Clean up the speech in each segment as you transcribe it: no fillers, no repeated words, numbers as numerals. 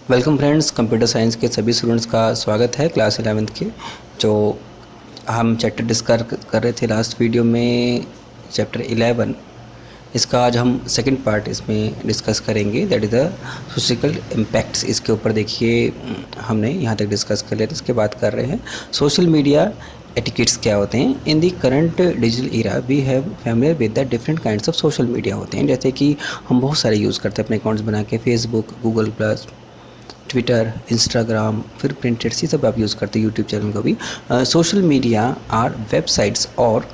Welcome friends, computer science के सभी students का स्वागत है क्लास 11th के। जो हम चैप्टर डिस्कस कर रहे थे लास्ट वीडियो में, चैप्टर 11, इसका आज हम सेकंड पार्ट इसमें डिस्कस करेंगे, that is the social impacts. इसके ऊपर देखिए हमने यहाँ तक डिस्कस कर लिया, तो इसके बात कर रहे हैं सोशल मीडिया एटिकेट्स क्या होते हैं। In the current digital era we have familiar with the different kinds of social media होते हैं, जैसे कि हम बहुत सारे यूज़ करते हैं अपने अकाउंट्स बना के, Facebook, Google plus, Twitter, Instagram, फिर प्रिंटेड, ये सब आप यूज़ करते हैं, यूट्यूब चैनल को भी। सोशल मीडिया आर वेबसाइट्स और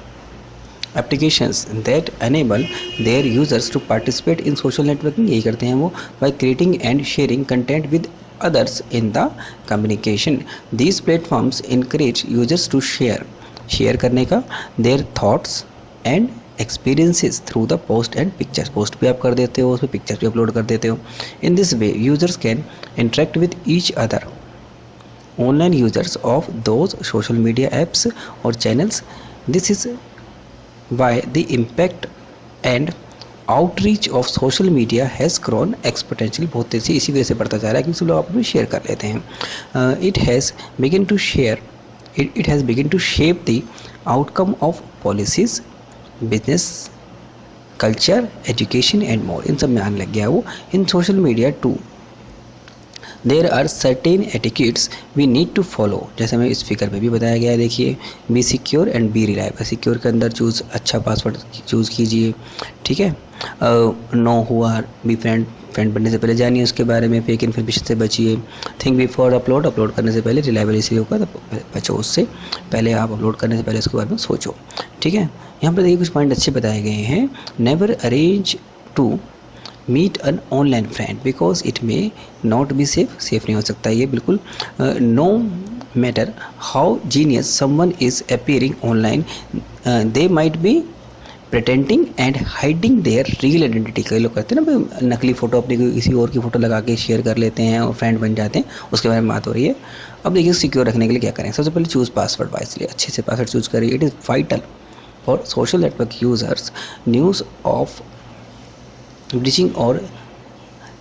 applications that enable their users to participate in social networking, यही करते हैं वो, by creating and sharing content with others in the communication. These platforms encourage users to share करने का their thoughts and experiences through the post and pictures. Post भी आप कर देते हो, उसमें पिक्चर्स भी अपलोड कर देते हो. In this way users can interact with each other. Online users of those social media apps or channels. This is why the impact and outreach of social media has grown exponentially. बहुत तेज़ी इसी वजह से बढ़ता जा रहा है क्योंकि सब लोग आपस में शेयर कर लेते हैं. It has begun to shape the outcome of policies, business, culture, education and more. इन सब में आने लग गया वो. In social media too there are certain etiquettes we need to follow, जैसे हमें इस फिगर में भी बताया गया है. देखिए, be secure and B reliable. Secure के अंदर चूज़ अच्छा पासवर्ड चूज़ कीजिए, ठीक है. Know who R be friend बनने से पहले जानिए उसके बारे में. फेक इन्फॉर्मेशन से बचिए. थिंक बिफोर अपलोड करने से पहले. रिलायबल इसलिए होगा तो बचो उससे, पहले आप अपलोड करने से पहले उसके बारे में सोचो, ठीक है. यहाँ पर देखिए कुछ पॉइंट अच्छे बताए गए हैं. Never arrange to meet an online friend because it may not be safe नहीं हो सकता ये बिल्कुल. No matter how genius someone is appearing online, they might be pretending and hiding their real identity. कई लोग करते हैं ना, नकली फ़ोटो अपनी किसी और की फ़ोटो लगा के शेयर कर लेते हैं और फ्रेंड बन जाते हैं. उसके बारे में बात हो रही है. अब देखिए सिक्योर रखने के लिए क्या करें. सबसे पहले चूज़ पासवर्ड वाइजली, अच्छे से पासवर्ड चूज़ करिए. It is vital for social network users. News of breaching or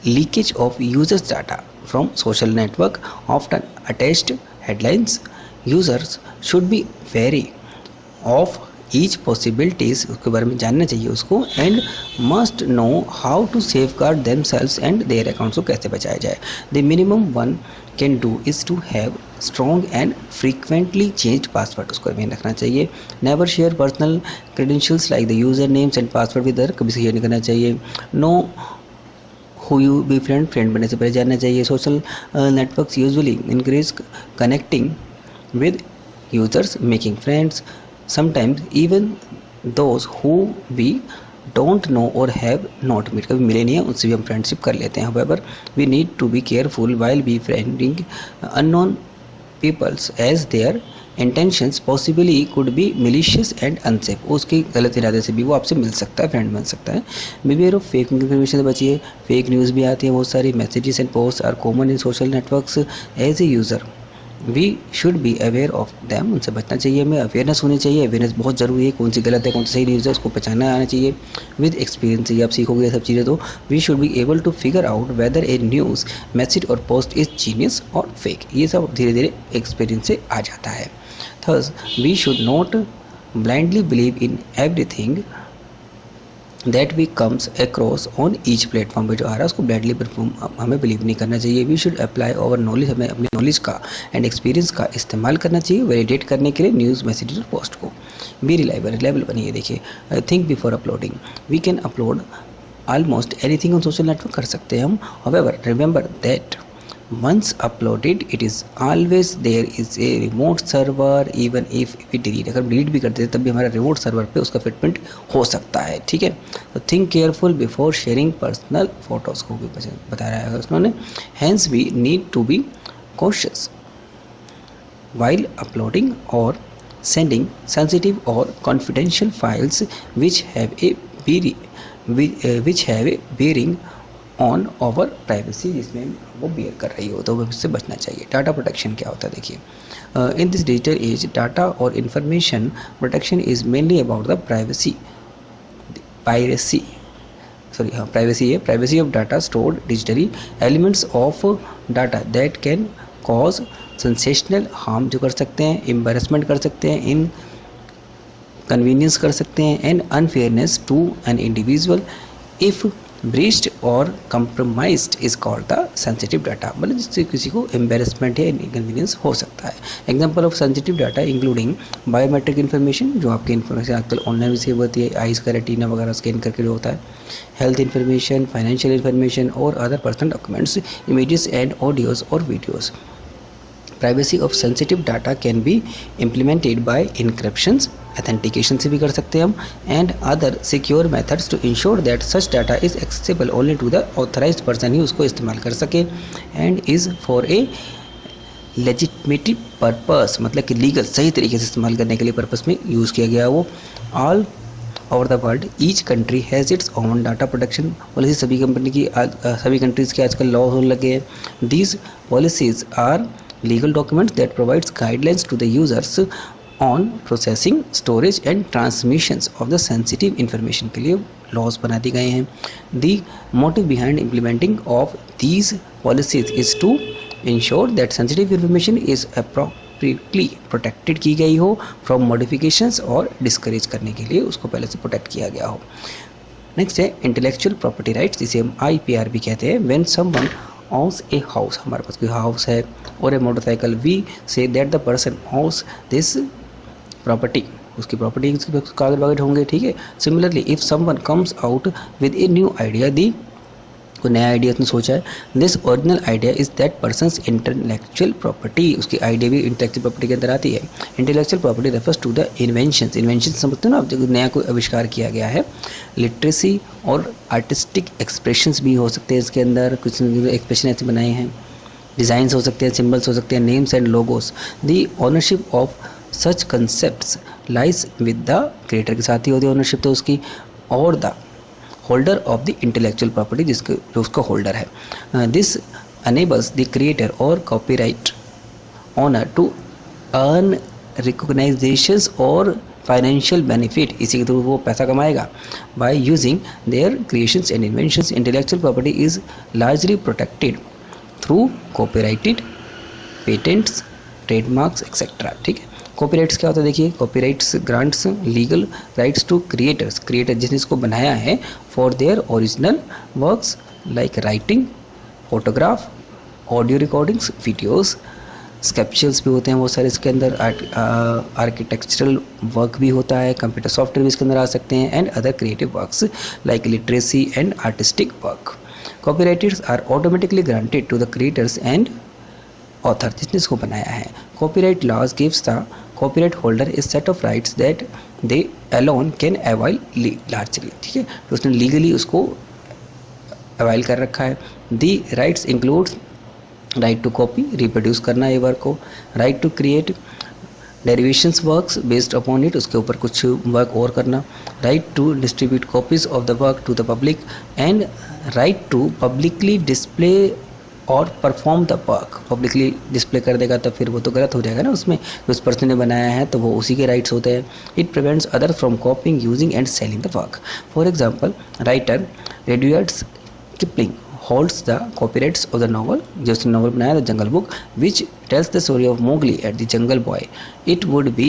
leakage of users data from social network often attached headlines. Users should be wary of each possibilities, उसके बारे में जानना चाहिए उसको, and must know how to safeguard themselves and their accounts को कैसे बचाया जाए. The minimum one can do is to have strong and frequently changed password, उसको में रखना चाहिए. Never share personal credentials like the user names and password with other, कभी share नहीं करना चाहिए. No who you be friend बनने से पहले जानना चाहिए. Social networks usually encourage connecting with users, making friends, sometimes even those who we don't know or have not met, कभी मिले नहीं हैं उनसे भी हम फ्रेंडशिप कर लेते हैं. however we need to be careful while befriending unknown peoples as their intentions possibly could be malicious and unsafe. उसके गलत इरादे से भी वो आपसे मिल सकता है, फ्रेंड बन सकता है. beware of fake information से बचिए. फेक न्यूज़ भी आती है बहुत सारी. Messages and post are common in social networks. As a user we should be aware of them, उनसे बचना चाहिए. हमें अवेयरनेस होनी चाहिए. अवेयरनेस बहुत ज़रूरी है, कौन सी गलत है कौन सी सही न्यूज़ है उसको पहचानना आना चाहिए. विद एक्सपीरियंस ये आप सीखोगे ये सब चीज़ें, तो we should be able to figure out whether a news message और पोस्ट इज जीनियस और फेक. ये सब धीरे धीरे एक्सपीरियंस से आ जाता है. Thus we should not blindly believe in everything that we comes across on each platform. पे जो आ रहा है उसको ब्लाइंडली हमें बिलीव नहीं करना चाहिए. We should apply over knowledge, हमें अपनी नॉलेज का एंड एक्सपीरियंस का इस्तेमाल करना चाहिए वैलिडेट करने के लिए न्यूज़ मैसेज और पोस्ट को. बी रिलायबल बनिए. देखिए, think before uploading. We can upload almost anything on social network, कर सकते हैं हम. However remember that once uploaded it is always there is a remote server even if we delete. अगर delete भी करते हैं तब भी हमारा रिमोट सर्वर पे उसका फिटप्रिंट हो सकता है, ठीक है. तो think careful before sharing personal photos को भी बता रहा है उन्होंने. Hence we need to be cautious while uploading or sending sensitive or confidential files which have a bearing on over privacy, जिसमें वो बियर कर रही हो तो उससे बचना चाहिए. डाटा प्रोटेक्शन क्या होता है देखिए. In this digital age data और information protection is mainly about the privacy, piracy, privacy है, privacy of data stored digitally, elements of data that can cause sensational harm जो कर सकते हैं, एम्बैरेसमेंट कर सकते हैं, इन कन्वीनियंस कर सकते हैं, and unfairness to an individual if breached और compromised is called the sensitive data, मतलब जिससे किसी को एम्बेरसमेंट या इनकन्वीनियंस हो सकता है। Example of sensitive data including biometric information, जो आपकी इन्फॉर्मेशन आजकल ऑनलाइन भी सेव होती है, आइज का रेटिना वगैरह स्कैन करके जो होता है, हेल्थ इन्फॉर्मेशन, फाइनेंशियल इन्फॉर्मेशन और other personal documents, images and audios और videos. Privacy of sensitive data can be implemented by encryptions, authentication से भी कर सकते हैं हम, and other secure methods to ensure that such data is accessible only to the authorised person ही उसको इस्तेमाल कर सके, and is for a legitimate purpose, मतलब कि लीगल सही तरीके से इस्तेमाल करने के लिए पर्पस में यूज़ किया गया वो। All over the world each country has its own data protection policy, सभी कंपनी की सभी कंट्रीज़ के आजकल लॉ होने लगे हैं। These policies are legal documents that provides guidelines to the users on processing, storage and transmissions of the sensitive information के लिए laws बना दिए गए हैं। The motive behind implementing of these policies is to ensure that sensitive information is appropriately protected की गई हो from modifications और discourage करने के लिए उसको पहले से protect किया गया हो। नेक्स्ट है इंटेलेक्चुअल प्रॉपर्टी राइट्स, जिसे हम IPR भी कहते हैं। When someone owns a house, हमारे पास कोई हाउस है और a motorcycle, we see that the person owns this property, उसकी प्रॉपर्टी उसके कागज वागज होंगे, ठीक है। Similarly if someone comes out with a new idea, दी कोई नया आइडिया उसने सोचा है, this original idea is that person's intellectual property, उसकी आइडिया भी इंटेलेक्चुअल प्रॉपर्टी के अंदर आती है। Intellectual property refers to the inventions, invention समझते हो ना आप, जो नया कोई आविष्कार किया गया है। लिटरेसी और आर्टिस्टिक एक्सप्रेशंस भी हो सकते हैं इसके अंदर, कुछ एक्सप्रेशन ऐसे बनाए हैं, डिज़ाइंस हो सकते हैं, सिम्बल्स हो सकते हैं, names and logos. The ownership of such concepts lies with the creator, के साथ ही होती है ओनरशिप तो उसकी, और the holder of the intellectual property, जिसके जो उसका होल्डर है। दिस अनेबल्स द क्रिएटर और कॉपीराइट ओनर टू अर्न रिकॉग्नाइजेशंस और फाइनेंशियल बेनिफिट, इसी के थ्रू वो पैसा कमाएगा। By using their creations and inventions, intellectual property is largely protected through copyrighted, patents, trademarks etcetera, ठीक है। कॉपीराइट्स क्या होता है देखिए, copyrights grants legal rights to creators, creator जिसने इसको बनाया है, for their original works like writing, photograph, audio recordings, videos, sculptures भी होते हैं बहुत सारे इसके अंदर, आर्किटेक्चरल वर्क भी होता है, कंप्यूटर सॉफ्टवेयर भी इसके अंदर आ सकते हैं, and other creative works like literacy and artistic work. Copyrights are automatically granted to the creators and author, जिसने इसको बनाया है। Copyright laws gives the copyright holder is set of rights that they alone can avail largely, ठीक है, तो उसने legally उसको अवाइल कर रखा है। The rights includes right to copy, reproduce करना ये वर्क को, right to create derivations works based upon it, उसके ऊपर कुछ वर्क और करना, right to distribute copies of the work to the public, and right to publicly display और perform the work, publicly display कर देगा तो फिर वो तो गलत हो जाएगा ना, उसमें उस पर्सन ने बनाया है तो वो उसी के राइट्स होते हैं। It prevents other from कॉपिंग, using and selling the work. For example writer Rudyard Kipling holds the copyrights of the novel, जो उसने नॉवल बनाया the jungle book, which tells the story of Mowgli and the Jungle Boy. It would be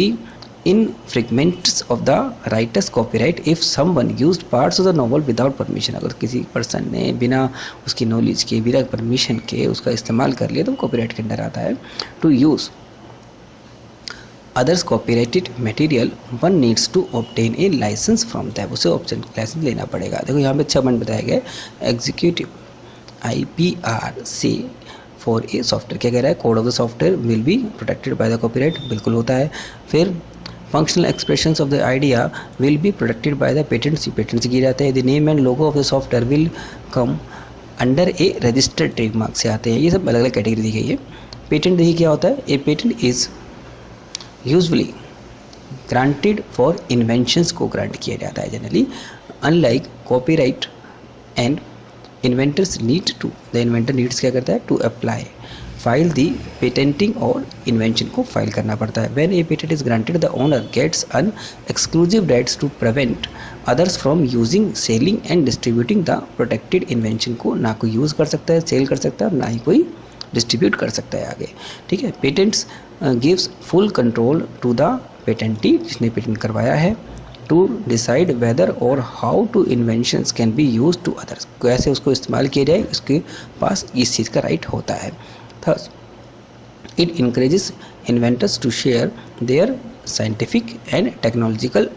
infringements of the writer's copyright if someone used parts of the novel without permission. अगर किसी person ने बिना उसकी knowledge के, बिना permission के उसका इस्तेमाल कर लिया तो कॉपीराइट के अंदर आता है। To use others copyrighted material one needs to obtain a licence from them, उसे ऑप्शन लाइसेंस लेना पड़ेगा। देखो यहाँ पे 6 पॉइंट बताया गया है। एग्जीक्यूटिव IPR से फॉर ए सॉफ्टवेयर, क्या कह रहा है, code of the software will be protected by the copyright, बिल्कुल होता है। फिर functional expressions of the idea will be protected by the patents, patents किए जाते हैं। The name and logo of the software will come under A registered trademark से आते हैं। ये सब अलग अलग कैटेगरी दी गई है। पेटेंट देखिए क्या होता है, a patent is usually granted for inventions को ग्रांट किया जाता है generally, unlike copyright and inventors need to, the inventor needs क्या करता है, to apply file the patenting और इन्वेंशन को फाइल करना पड़ता है। When a patent is granted the owner gets an exclusive rights to prevent others from using selling and distributing the protected invention को ना कोई यूज़ कर सकता है, सेल कर सकता है और ना ही कोई डिस्ट्रीब्यूट कर सकता है आगे। ठीक है, patents gives full control to the patentee, जिसने पेटेंट करवाया है, टू डिसाइड वेदर और how to inventions can be use to others, कैसे उसको इस्तेमाल किया जाए, उसके पास इस चीज़ का राइट होता है। Third, it encourages inventors to share their scientific and technological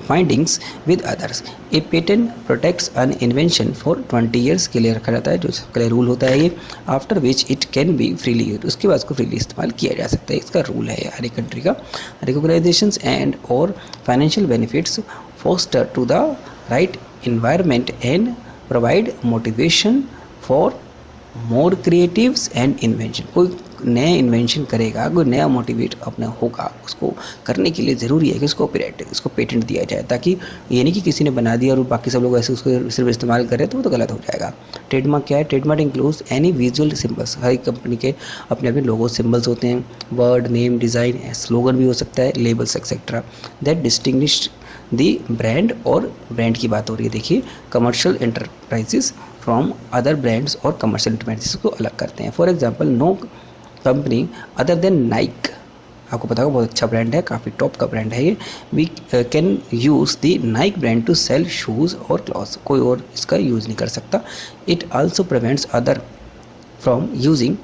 findings with others. A patent protects an invention for 20 years के लिए रखा जाता है, जो इसके लिए रूल होता है ये, after which it can be freely use, उसके बाद उसको फ्रीली इस्तेमाल किया जा सकता है। इसका रूल है हर एक कंट्री का। रिकॉग्नाइजेशंस एंड और financial benefits foster to the right environment and provide motivation for more creatives and invention. कोई नया इन्वेंशन करेगा, कोई नया मोटिवेट अपना होगा, उसको करने के लिए ज़रूरी है कि उसको उसको पेटेंट दिया जाए, ताकि ये नहीं कि किसी ने बना दिया और बाकी सब लोग ऐसे उसको सिर्फ इस्तेमाल करें तो वो तो गलत हो जाएगा। ट्रेडमार्क क्या है? Trademark includes any visual symbols, हर एक कंपनी के अपने अपने लोगो सिंबल्स होते हैं, वर्ड, नेम, डिज़ाइन, स्लोगन भी हो सकता है, labels etcetera that distinguish the brand, और ब्रांड की बात हो रही है, देखिए commercial enterprises from other brands और कमर्शियल एंटरप्राइजेस को अलग करते हैं। For example, no company other than Nike, आपको पता होगा बहुत अच्छा ब्रांड है, काफ़ी टॉप का ब्रांड है ये, we can use the Nike brand to sell shoes और क्लॉथ्स, कोई और इसका यूज़ नहीं कर सकता। It also prevents other from using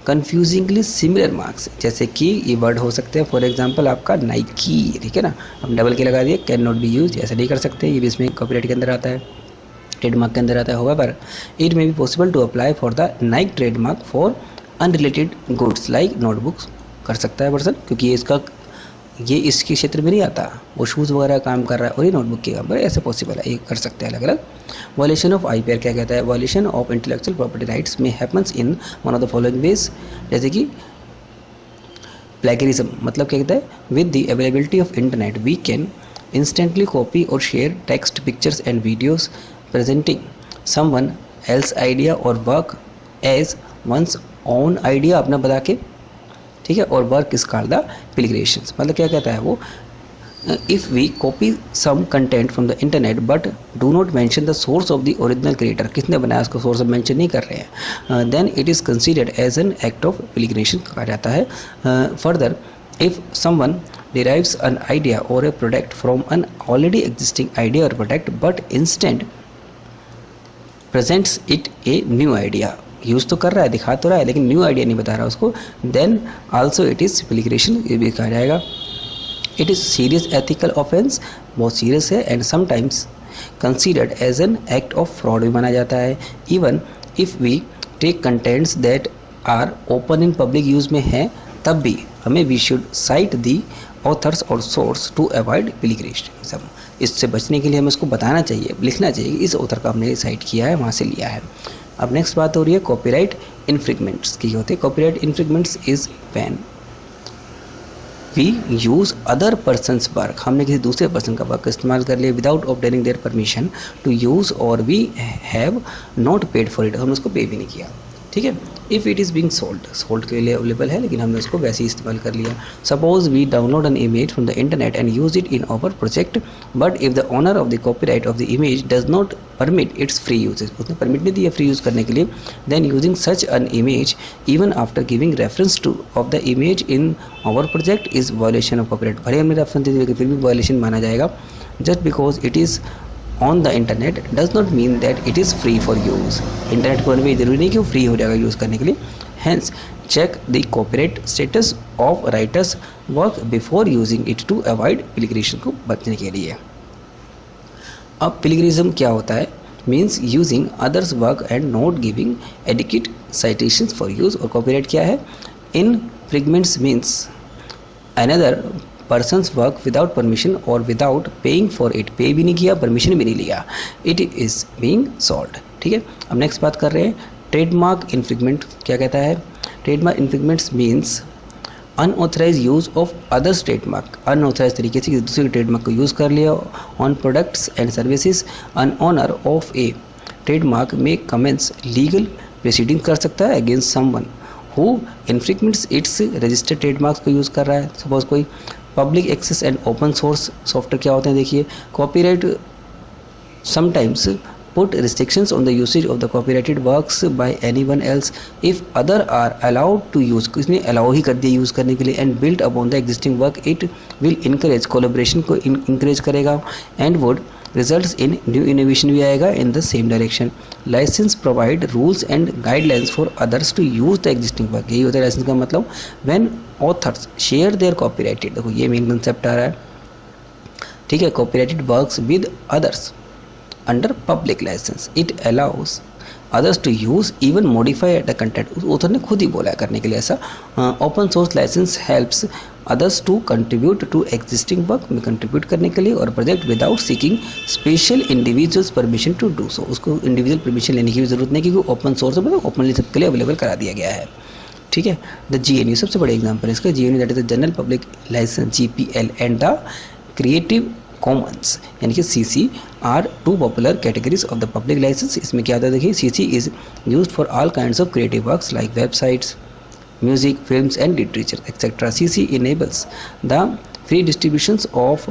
confusingly similar marks, जैसे कि ये वर्ड हो सकते हैं, फॉर एग्जांपल आपका नाइकी, ठीक है ना, हम डबल के लगा दिए, कैन नॉट बी यूज, ऐसा नहीं कर सकते, ये भी इसमें कॉपीराइट के अंदर आता है, ट्रेडमार्क के अंदर आता है। However it may be possible to apply for the Nike trademark for unrelated goods like notebooks, कर सकता है पर्सन, क्योंकि ये इसके क्षेत्र में नहीं आता, वो शूज़ वगैरह काम कर रहा है और ये नोटबुक के काम कर रहा है, ऐसे पॉसिबल है, ये कर सकते हैं अलग अलग। वायलेशन ऑफ आईपीआर क्या कहता है? Violation of intellectual property rights में happens in one of the following ways, जैसे कि प्लेगरिज्म, मतलब क्या कहता है? With the availability of internet we can instantly copy और share text, pictures and videos presenting someone else idea और work as one's own idea, अपना बता के, ठीक है, और work is called the plagiarism. मतलब क्या कहता है वो? If we copy some content from the internet but do not mention the source of the original creator, किसने बनाया उसको सोर्स ऑफ मेंशन नहीं कर रहे हैं, then it is considered as an act of plagiarism कहा जाता है। Further, if someone derives an idea or a product from an already existing idea or product but instead presents it a new idea, use तो कर रहा है, दिखा तो रहा है, लेकिन न्यू आइडिया नहीं बता रहा उसको, then also it is plagiarism, ये भी कहा जाएगा। It is serious ethical offence, बहुत सीरियस है, and sometimes considered as an act of fraud भी माना जाता है। Even if we take contents that are open in public use में है, तब भी हमें we should cite the authors और सोर्स टू अवॉइड प्लेगरिज्म, इससे बचने के लिए हमें उसको बताना चाहिए, लिखना चाहिए इस ऑथर का हमने साइट किया है, वहाँ से लिया है। अब नेक्स्ट बात हो रही है कॉपीराइट इन्फ्रिंगमेंट्स की होते हैं। Copyright infringements is when we use other person's work, हमने किसी दूसरे पर्सन का वर्क इस्तेमाल कर लिया without obtaining their permission to use, और we have not paid for it, हमने उसको पे भी नहीं किया, ठीक है। If it is being sold के लिए अवेलेबल है, लेकिन हमने उसको वैसे ही इस्तेमाल कर लिया। Suppose we download an image from the internet and use it in our project, but if the owner of the copyright of the image does not permit its free usages, उसने permit नहीं दिया free use करने के लिए, then using such an image even after giving reference to of the image in our project is violation of copyright. भले हमने reference दे दिया फिर भी वायलेशन माना जाएगा। Just because it is on the internet does not mean that it is free for use, internet पर भी जरूरी नहीं कि वो फ्री हो जाएगा यूज़ करने के लिए। Hence check the copyright status of writers work before using it to avoid plagiarism को बचने के लिए। अब प्लेगरिज्म क्या होता है? Means using others work and not giving adequate citations for use. और कॉपीराइट क्या है? Infringements means another person's work without permission और without paying for it, pay भी नहीं किया, परमिशन भी नहीं लिया, इट इज़ बीइंग सॉल्ड, ठीक है। अब नेक्स्ट बात कर रहे हैं ट्रेडमार्क इन्फ्रिंगमेंट क्या कहता है? Trademark infringements means unauthorised use of others trademark, unauthorised तरीके से दूसरे ट्रेडमार्क को यूज़ कर लिया on products and services. An owner of a trademark में कमेंस लीगल प्रोसीडिंग कर सकता है against someone who infringements its registered trademarks को यूज़ कर रहा है। सपोज कोई public access and open source software क्या होते हैं देखिए, copyright sometimes put restrictions on the usage of the copyrighted works by anyone else if other are allowed to use, इसने allow ही कर दिया यूज़ करने के लिए, and build upon the existing work it will encourage collaboration को encourage करेगा and would results in new innovation भी आएगा in the same direction। license provide rules and guidelines for others to use the existing work, यही होता है licence का मतलब। when authors share their copyrighted, देखो ये मेन कंसेप्ट आ रहा है, ठीक है, copyrighted works with others under public license it allows others to use even modify the content, उस ऑथर ने खुद ही बोला है करने के लिए ऐसा। Open source licence helps others to contribute to existing work में कंट्रीब्यूट करने के लिए और project without seeking special individuals permission to do so, उसको इंडिविजुअल परमिशन लेने की भी जरूरत नहीं क्योंकि ओपन सोर्स में ओपनली सबके लिए अवेलेबल करा दिया गया है, ठीक है। द GNU सबसे बड़े एग्जाम्पल है इसका, GNU that is the general public licence GPL and the creative commons यानी कि CC are two popular categories of the public licence. इसमें क्या होता है देखिए, CC is used for all kinds of creative works like websites, music, films and literature etcetera. CC enables the free distributions of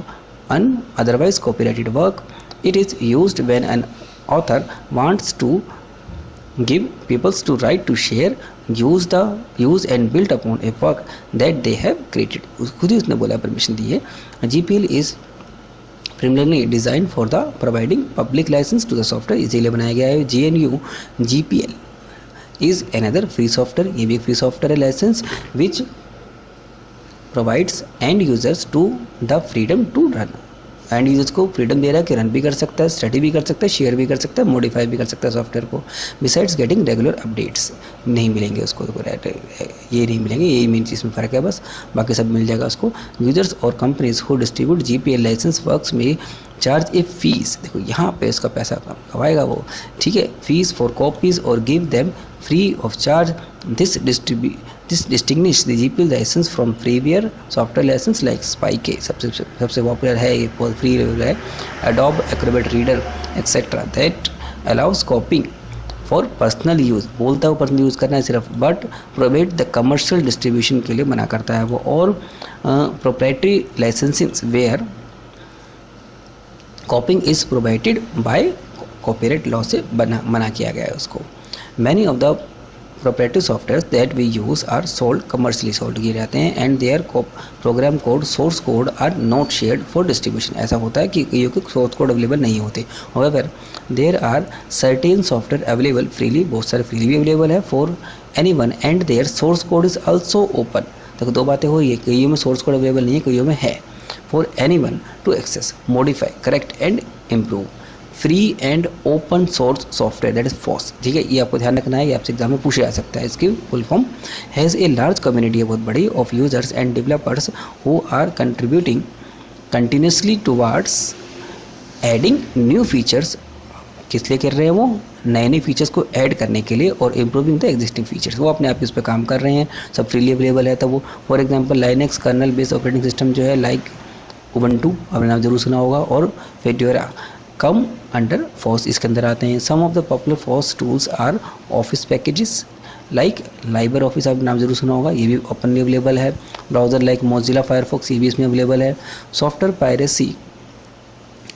an otherwise copyrighted work. It is used when an author wants to give peoples to right to share, use and build upon a work that they have created, खुद ही उसने बोला permission दी है। GPL is primarily designed for the providing public license to the software, इसीलिए बनाया गया है। GNU GPL is another free software, ये भी फ्री सॉफ्टवेयर है licence which provides end users to the freedom to run, and users को freedom दे रहा है कि रन भी कर सकता है, स्टडी भी कर सकता है, शेयर भी कर सकता है, मॉडिफाई भी कर सकता है सॉफ्टवेयर को। बिसाइड्स गेटिंग रेगुलर अपडेट्स नहीं मिलेंगे उसको, ये नहीं मिलेंगे, यही मेन चीज़ में फ़र्क है बस, बाकी सब मिल जाएगा उसको। यूजर्स और companies who distribute GPL licence works में चार्ज ए फीस, देखो यहाँ पे उसका पैसा कमाएगा वो, ठीक है, फीस फॉर कॉपीज और give them free of charge. This distinguish the GPL license from freeware software license like Spike, सबसे पॉपुलर है ये, फ्री है, Adobe Acrobat Reader etc. that allows copying for personal use, बोलता है वो personal use करना है सिर्फ, but provide the commercial distribution के लिए मना करता है वो। और proprietary licensing where copying is provided by copyright law से मना किया गया है उसको। Many of the proprietary softwares that we use are sold commercially, sold किए जाते हैं, and their program code source code are not shared for distribution। ऐसा होता है कि कईयों के source code अवेलेबल नहीं होते। However, there are certain software available freely, बहुत सारे freely भी अवेलेबल है for anyone and their source code is also open। देखो दो बातें हो, ये कईयों में source code अवेलेबल नहीं है, कईयों में है। For anyone to access, modify, correct and improve free and open source software that is FOSS, ठीक है, ये आपको ध्यान रखना है, ये आपसे एग्जाम में पूछा जा सकता है। इसकी full form has a large community है बहुत बड़ी of users and developers who are contributing continuously towards adding new features. किस लिए कर रहे हैं वो, नए नए फीचर्स को ऐड करने के लिए और इम्प्रूविंग द एग्जिस्टिंग फीचर्स, वो अपने आप इस पर काम कर रहे हैं, सब फ्रीली अवेलेबल है। तो वो for example Linux kernel based operating system जो है लाइक उबंटू, आपने नाम जरूर सुना होगा, और फेडोरा कम अंडर फॉस, इसके अंदर आते हैं। Some of the popular FOSS tools are office packages like LibreOffice, आप नाम जरूर सुना होगा, ये भी ओपनली अवेलेबल है। ब्राउज़र लाइक मोजिला फायरफॉक्स, ये भी इसमें अवेलेबल है। Software piracy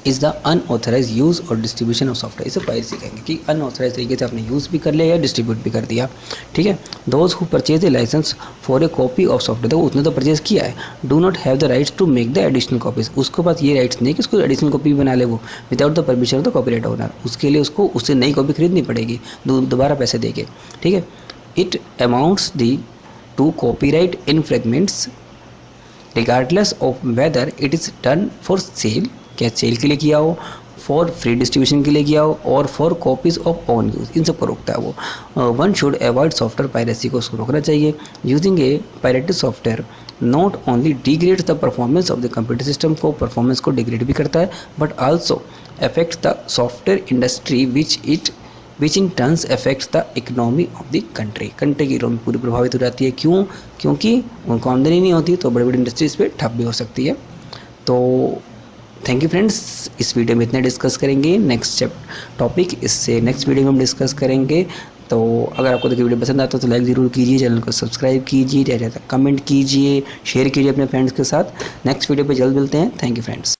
is the unauthorised use और डिस्ट्रीब्यूशन ऑफ सॉफ्टवेयर, इसे पायरेसी कहेंगे कि अनऑथराइज तरीके से आपने यूज़ भी कर लिया या डिस्ट्रीब्यूट भी कर दिया, ठीक है। Those who purchase a licence for a copy of software, तो उसने तो परचेज किया है, do not have the rights to make the additional copies, उसके पास ये राइट्स नहीं कि उसको एडिशनल कॉपी बना ले वो without the permission of the copyright owner, उसके लिए उसको उससे नई कॉपी खरीदनी पड़ेगी दोबारा पैसे दे के, ठीक है। It amounts the to copyright infringements regardless of whether it is done for sale, क्या सेल के लिए किया हो, फॉर फ्री डिस्ट्रीब्यूशन के लिए किया हो, और for copies of on use, इन सब को रोकता है वो। One should avoid software piracy को उसको रोकना चाहिए। Using a pirated software not only degrades the performance of the computer system, को परफॉर्मेंस को डिग्रेड भी करता है, but also affects the software industry which in turns affects the economy of the country की इकोनॉमी पूरी प्रभावित हो जाती है। क्यों, क्योंकि उनको आमदनी नहीं होती तो बड़ी बड़ी इंडस्ट्रीज पे ठप भी हो सकती है। तो थैंक यू फ्रेंड्स, इस वीडियो में इतना डिस्कस करेंगे। नेक्स्ट टॉपिक इससे नेक्स्ट वीडियो में हम डिस्कस करेंगे। तो अगर आपको देखिए वीडियो पसंद आता है तो लाइक ज़रूर कीजिए, चैनल को सब्सक्राइब कीजिए, कमेंट कीजिए, शेयर कीजिए अपने फ्रेंड्स के साथ। नेक्स्ट वीडियो पे जल्द मिलते हैं। Thank you friends.